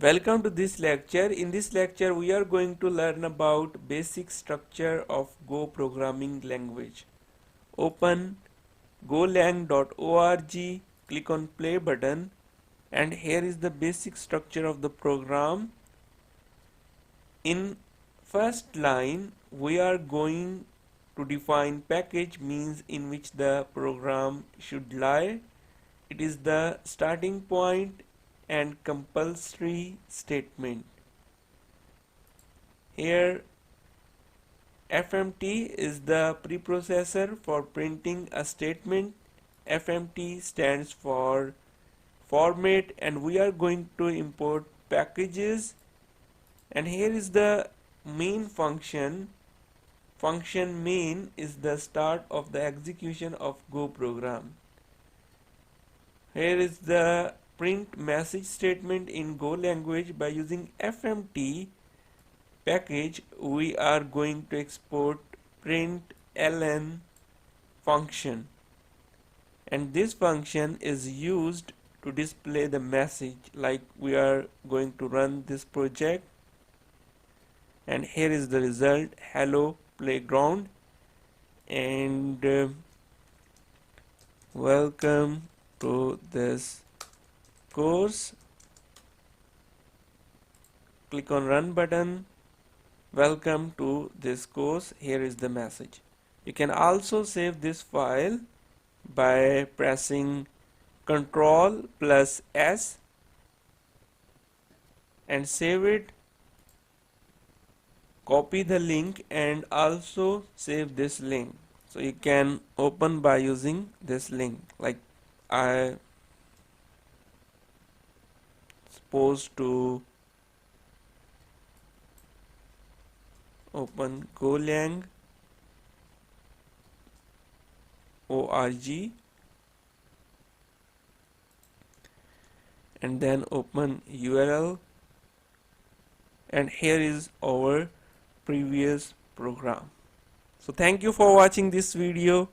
Welcome to this lecture. In this lecture we are going to learn about basic structure of Go programming language. Open golang.org, click on play button, and here is the basic structure of the program. In first line we are going to define package, means in which the program should lie. It is the starting point and compulsory statement. Here FMT is the preprocessor for printing a statement. FMT stands for format, and we are going to import packages. And here is the main function. Function main is the start of the execution of Go program. Here is the print message statement in Go language. By using FMT package we are going to export println function, and this function is used to display the message. Like we are going to run this project, and here is the result, hello playground, and welcome to this course. Click on run button. Welcome to this course. Here is the message. You can also save this file by pressing Ctrl plus S and save it. Copy the link and also save this link. So you can open by using this link. Like I supposed to open golang.org and then open URL, and here is our previous program. So thank you for watching this video.